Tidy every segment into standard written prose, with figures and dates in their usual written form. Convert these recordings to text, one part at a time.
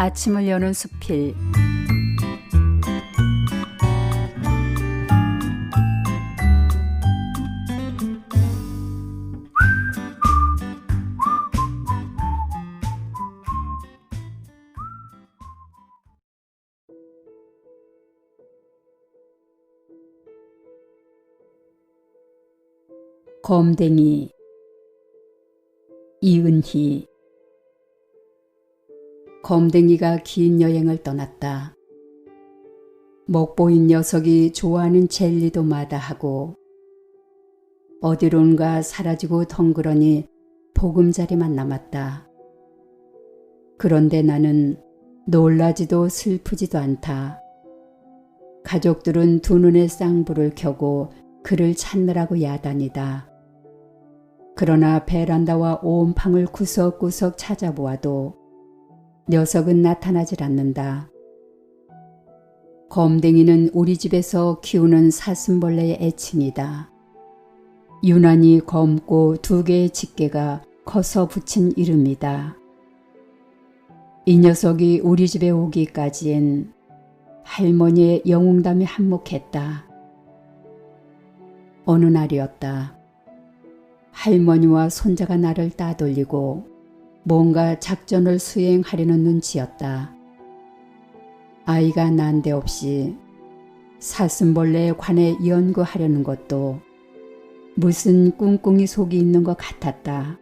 아침을 여는 수필. 검댕이. 이은희. 검댕이가 긴 여행을 떠났다. 먹보인 녀석이 좋아하는 젤리도 마다하고 어디론가 사라지고 덩그러니 보금자리만 남았다. 그런데 나는 놀라지도 슬프지도 않다. 가족들은 두 눈에 쌍불을 켜고 그를 찾느라고 야단이다. 그러나 베란다와 온 방을 구석구석 찾아보아도 녀석은 나타나질 않는다. 검댕이는 우리 집에서 키우는 사슴벌레의 애칭이다. 유난히 검고 두 개의 집게가 커서 붙인 이름이다. 이 녀석이 우리 집에 오기까지엔 할머니의 영웅담이 한몫했다. 어느 날이었다. 할머니와 손자가 나를 따돌리고 뭔가 작전을 수행하려는 눈치였다. 아이가 난데없이 사슴벌레에 관해 연구하려는 것도 무슨 꿍꿍이 속이 있는 것 같았다.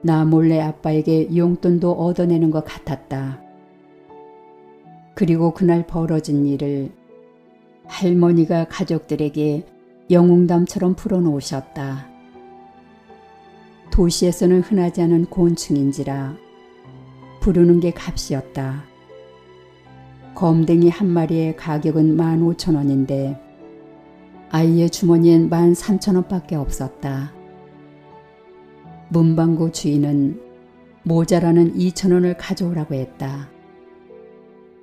나 몰래 아빠에게 용돈도 얻어내는 것 같았다. 그리고 그날 벌어진 일을 할머니가 가족들에게 영웅담처럼 풀어놓으셨다. 도시에서는 흔하지 않은 곤충인지라 부르는 게 값이었다. 검댕이 한 마리의 가격은 15,000원인데 아이의 주머니엔 13,000원밖에 없었다. 문방구 주인은 모자라는 2,000원을 가져오라고 했다.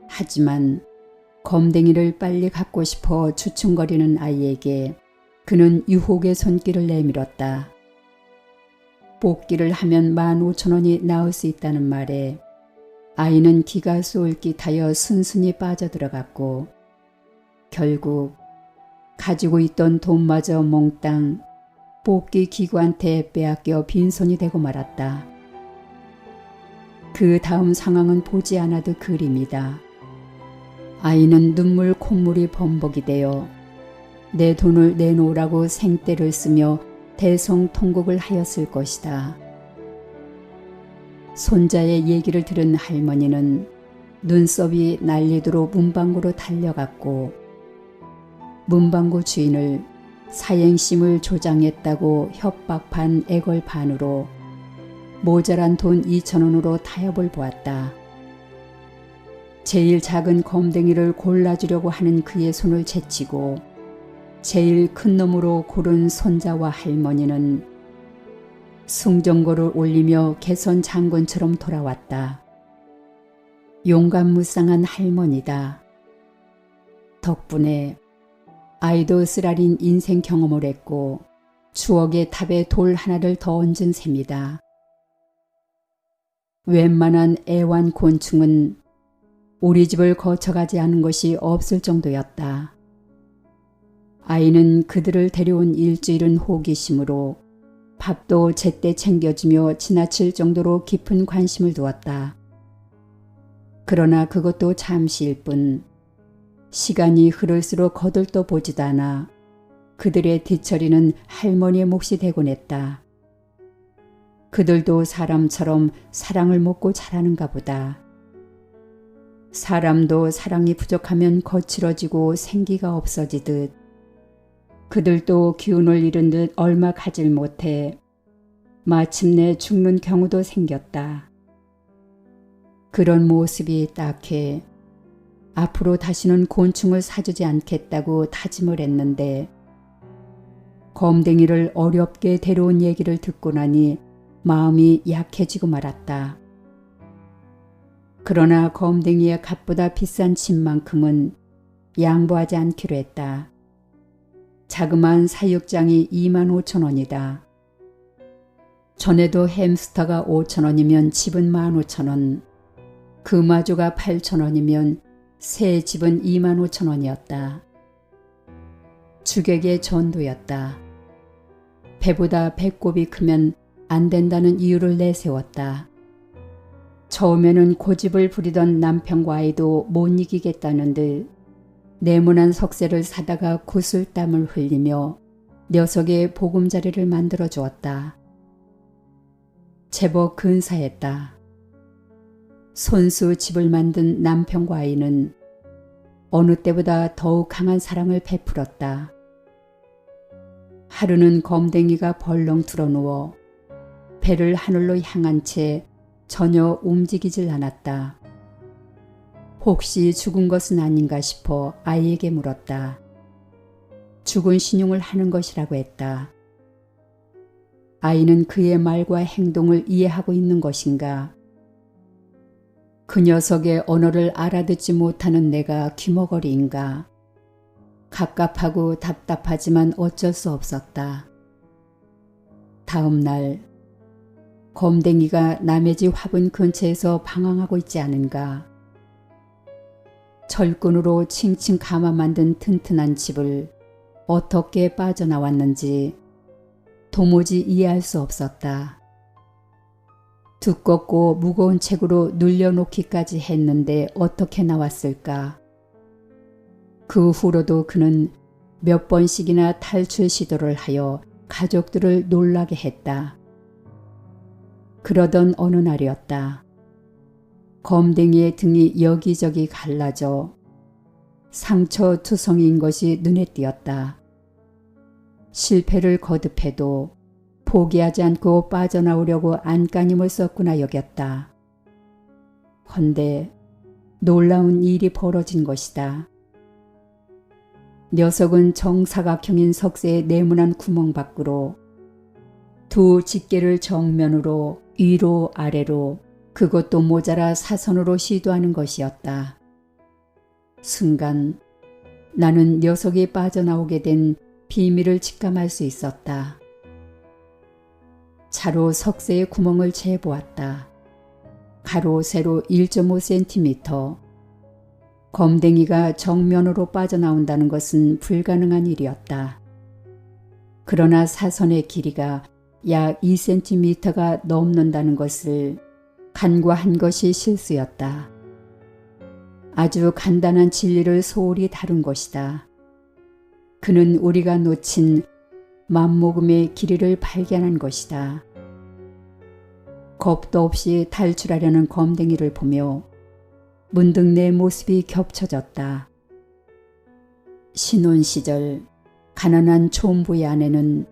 하지만 검댕이를 빨리 갖고 싶어 주춤거리는 아이에게 그는 유혹의 손길을 내밀었다. 뽑기를 하면 15,000원이 나올 수 있다는 말에 아이는 기가 쏠깃하여 순순히 빠져들어갔고 결국 가지고 있던 돈마저 몽땅 뽑기 기구한테 빼앗겨 빈손이 되고 말았다. 그 다음 상황은 보지 않아도 그림이다. 아이는 눈물 콧물이 범벅이 되어 내 돈을 내놓으라고 생떼를 쓰며 대성통곡을 하였을 것이다. 손자의 얘기를 들은 할머니는 눈썹이 날리도록 문방구로 달려갔고 문방구 주인을 사행심을 조장했다고 협박 반 애걸 반으로 모자란 돈 2,000원으로 타협을 보았다. 제일 작은 검댕이를 골라주려고 하는 그의 손을 제치고 제일 큰 놈으로 고른 손자와 할머니는 숭정고를 올리며 개선 장군처럼 돌아왔다. 용감무쌍한 할머니다. 덕분에 아이도 쓰라린 인생 경험을 했고 추억의 탑에 돌 하나를 더 얹은 셈이다. 웬만한 애완 곤충은 우리 집을 거쳐가지 않은 것이 없을 정도였다. 아이는 그들을 데려온 일주일은 호기심으로 밥도 제때 챙겨주며 지나칠 정도로 깊은 관심을 두었다. 그러나 그것도 잠시일 뿐 시간이 흐를수록 거들떠 보지도 않아 그들의 뒤처리는 할머니의 몫이 되곤 했다. 그들도 사람처럼 사랑을 먹고 자라는가 보다. 사람도 사랑이 부족하면 거칠어지고 생기가 없어지듯 그들도 기운을 잃은 듯 얼마 가질 못해 마침내 죽는 경우도 생겼다. 그런 모습이 딱해 앞으로 다시는 곤충을 사주지 않겠다고 다짐을 했는데 검댕이를 어렵게 데려온 얘기를 듣고 나니 마음이 약해지고 말았다. 그러나 검댕이의 값보다 비싼 집만큼은 양보하지 않기로 했다. 자그마한 사육장이 25,000원이다. 전에도 햄스터가 5,000원이면 집은 15,000원. 그 마주가 8,000원이면 새 집은 25,000원이었다. 주객의 전도였다. 배보다 배꼽이 크면 안 된다는 이유를 내세웠다. 처음에는 고집을 부리던 남편과 아이도 못 이기겠다는 듯 네모난 석쇠를 사다가 구슬땀을 흘리며 녀석의 보금자리를 만들어 주었다. 제법 근사했다. 손수 집을 만든 남편과 아이는 어느 때보다 더욱 강한 사랑을 베풀었다. 하루는 검댕이가 벌렁 드러누워 배를 하늘로 향한 채 전혀 움직이질 않았다. 혹시 죽은 것은 아닌가 싶어 아이에게 물었다. 죽은 신용을 하는 것이라고 했다. 아이는 그의 말과 행동을 이해하고 있는 것인가? 그 녀석의 언어를 알아듣지 못하는 내가 귀머거리인가? 갑갑하고 답답하지만 어쩔 수 없었다. 다음 날 검댕이가 남의 집 화분 근처에서 방황하고 있지 않은가? 철근으로 칭칭 감아 만든 튼튼한 집을 어떻게 빠져나왔는지 도무지 이해할 수 없었다. 두껍고 무거운 책으로 눌려놓기까지 했는데 어떻게 나왔을까? 그 후로도 그는 몇 번씩이나 탈출 시도를 하여 가족들을 놀라게 했다. 그러던 어느 날이었다. 검댕이의 등이 여기저기 갈라져 상처 투성이인 것이 눈에 띄었다. 실패를 거듭해도 포기하지 않고 빠져나오려고 안간힘을 썼구나 여겼다. 헌데 놀라운 일이 벌어진 것이다. 녀석은 정사각형인 석쇠의 네모난 구멍 밖으로 두 집게를 정면으로 위로 아래로 그것도 모자라 사선으로 시도하는 것이었다. 순간 나는 녀석이 빠져나오게 된 비밀을 직감할 수 있었다. 차로 석쇠의 구멍을 재보았다. 가로 세로 1.5cm. 검댕이가 정면으로 빠져나온다는 것은 불가능한 일이었다. 그러나 사선의 길이가 약 2cm가 넘는다는 것을 간과한 것이 실수였다. 아주 간단한 진리를 소홀히 다룬 것이다. 그는 우리가 놓친 맘모금의 길이를 발견한 것이다. 겁도 없이 탈출하려는 검댕이를 보며 문득 내 모습이 겹쳐졌다. 신혼 시절 가난한 촌부의 아내는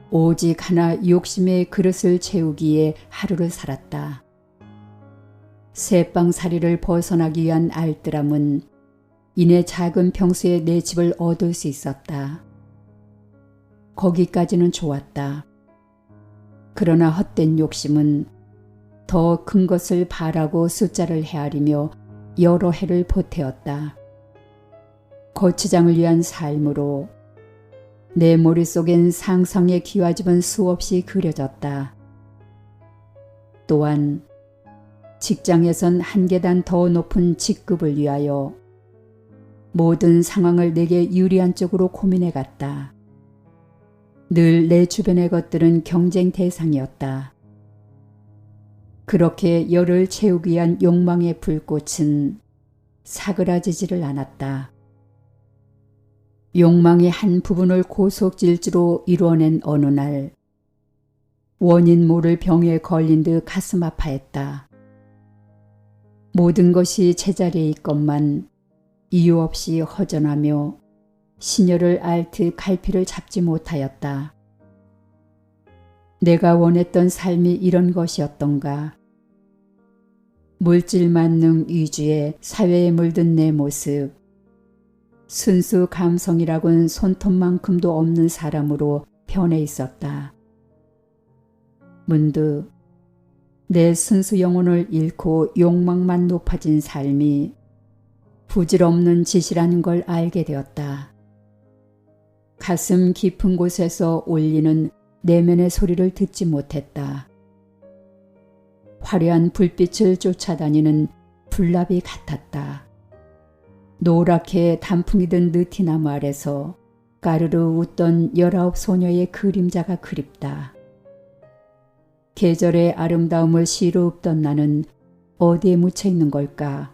오직 하나 욕심의 그릇을 채우기에 하루를 살았다. 새빵살이를 벗어나기 위한 알뜰함은 이내 작은 평수에 내 집을 얻을 수 있었다. 거기까지는 좋았다. 그러나 헛된 욕심은 더 큰 것을 바라고 숫자를 헤아리며 여러 해를 보태었다. 거치장을 위한 삶으로 내 머릿속엔 상상의 기와집은 수없이 그려졌다. 또한 직장에선 한 계단 더 높은 직급을 위하여 모든 상황을 내게 유리한 쪽으로 고민해 갔다. 늘 내 주변의 것들은 경쟁 대상이었다. 그렇게 열을 채우기 위한 욕망의 불꽃은 사그라지지를 않았다. 욕망의 한 부분을 고속질주로 이루어낸 어느 날 원인 모를 병에 걸린 듯 가슴 아파했다. 모든 것이 제자리에 있건만 이유 없이 허전하며 신혈을 앓듯 갈피를 잡지 못하였다. 내가 원했던 삶이 이런 것이었던가. 물질 만능 위주의 사회에 물든 내 모습, 순수 감성이라곤 손톱만큼도 없는 사람으로 변해 있었다. 문득 내 순수 영혼을 잃고 욕망만 높아진 삶이 부질없는 짓이라는 걸 알게 되었다. 가슴 깊은 곳에서 울리는 내면의 소리를 듣지 못했다. 화려한 불빛을 쫓아다니는 불나비 같았다. 노랗게 단풍이 든 느티나무 아래서 까르르 웃던 19 소녀의 그림자가 그립다. 계절의 아름다움을 시로 읊던 나는 어디에 묻혀 있는 걸까?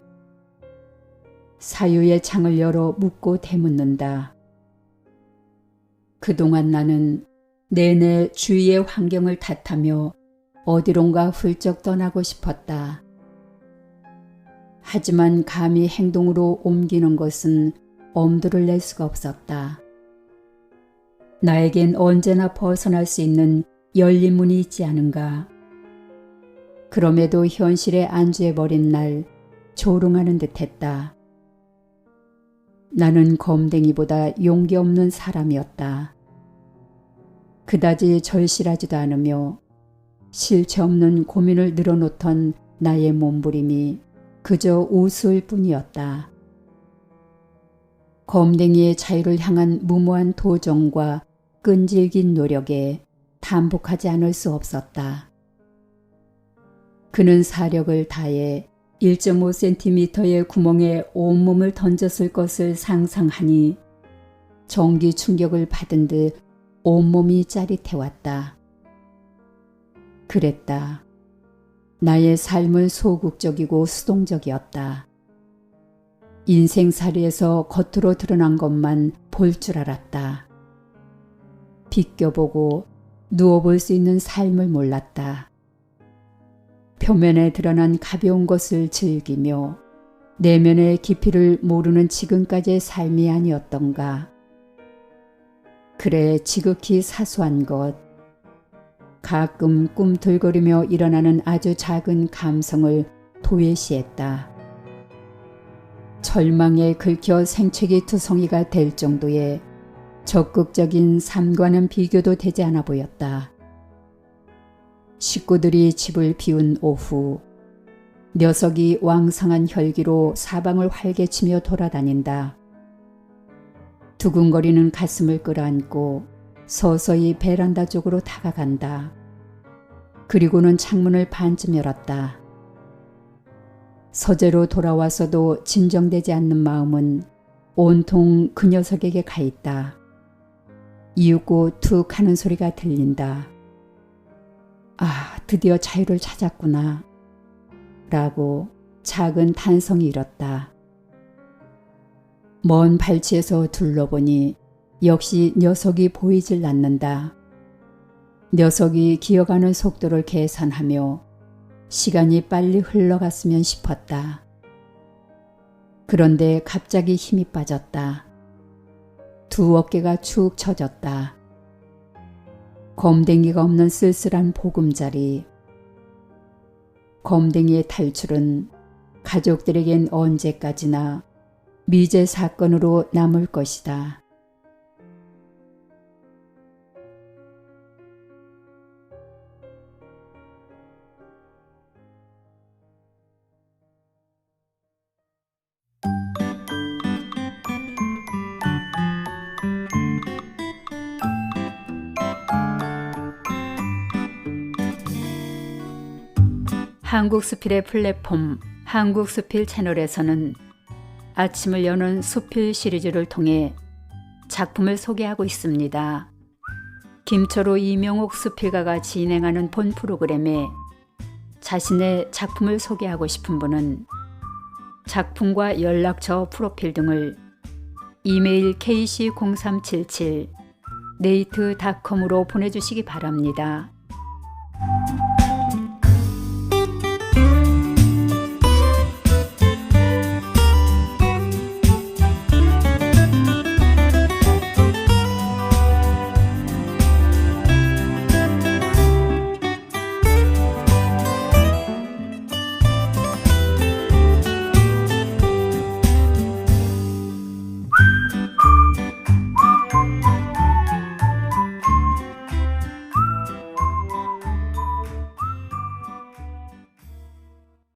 사유의 창을 열어 묻고 되묻는다. 그동안 나는 내내 주위의 환경을 탓하며 어디론가 훌쩍 떠나고 싶었다. 하지만 감히 행동으로 옮기는 것은 엄두를 낼 수가 없었다. 나에겐 언제나 벗어날 수 있는 열린 문이 있지 않은가. 그럼에도 현실에 안주해버린 날 조롱하는 듯했다. 나는 검댕이보다 용기 없는 사람이었다. 그다지 절실하지도 않으며 실체 없는 고민을 늘어놓던 나의 몸부림이 그저 우스울 뿐이었다. 검댕이의 자유를 향한 무모한 도전과 끈질긴 노력에 담복하지 않을 수 없었다. 그는 사력을 다해 1.5cm의 구멍에 온몸을 던졌을 것을 상상하니 전기 충격을 받은 듯 온몸이 짜릿해왔다. 그랬다. 나의 삶은 소극적이고 수동적이었다. 인생살이에서 겉으로 드러난 것만 볼 줄 알았다. 비껴보고 누워볼 수 있는 삶을 몰랐다. 표면에 드러난 가벼운 것을 즐기며 내면의 깊이를 모르는 지금까지의 삶이 아니었던가. 그래, 지극히 사소한 것, 가끔 꿈틀거리며 일어나는 아주 작은 감성을 도외시했다. 절망에 긁혀 생채기 투성이가 될 정도의 적극적인 삶과는 비교도 되지 않아 보였다. 식구들이 집을 비운 오후, 녀석이 왕성한 혈기로 사방을 활개치며 돌아다닌다. 두근거리는 가슴을 끌어안고 서서히 베란다 쪽으로 다가간다. 그리고는 창문을 반쯤 열었다. 서재로 돌아와서도 진정되지 않는 마음은 온통 그 녀석에게 가 있다. 이윽고 툭 하는 소리가 들린다. 아, 드디어 자유를 찾았구나. 라고 작은 탄성이 일었다. 먼 발치에서 둘러보니 역시 녀석이 보이질 않는다. 녀석이 기어가는 속도를 계산하며 시간이 빨리 흘러갔으면 싶었다. 그런데 갑자기 힘이 빠졌다. 두 어깨가 축 처졌다. 검댕이가 없는 쓸쓸한 보금자리. 검댕이의 탈출은 가족들에겐 언제까지나 미제 사건으로 남을 것이다. 한국수필의 플랫폼 한국수필 채널에서는 아침을 여는 수필 시리즈를 통해 작품을 소개하고 있습니다. 김철호 이명옥 수필가가 진행하는 본 프로그램에 자신의 작품을 소개하고 싶은 분은 작품과 연락처 프로필 등을 이메일 kc0377@neit.com으로 보내주시기 바랍니다.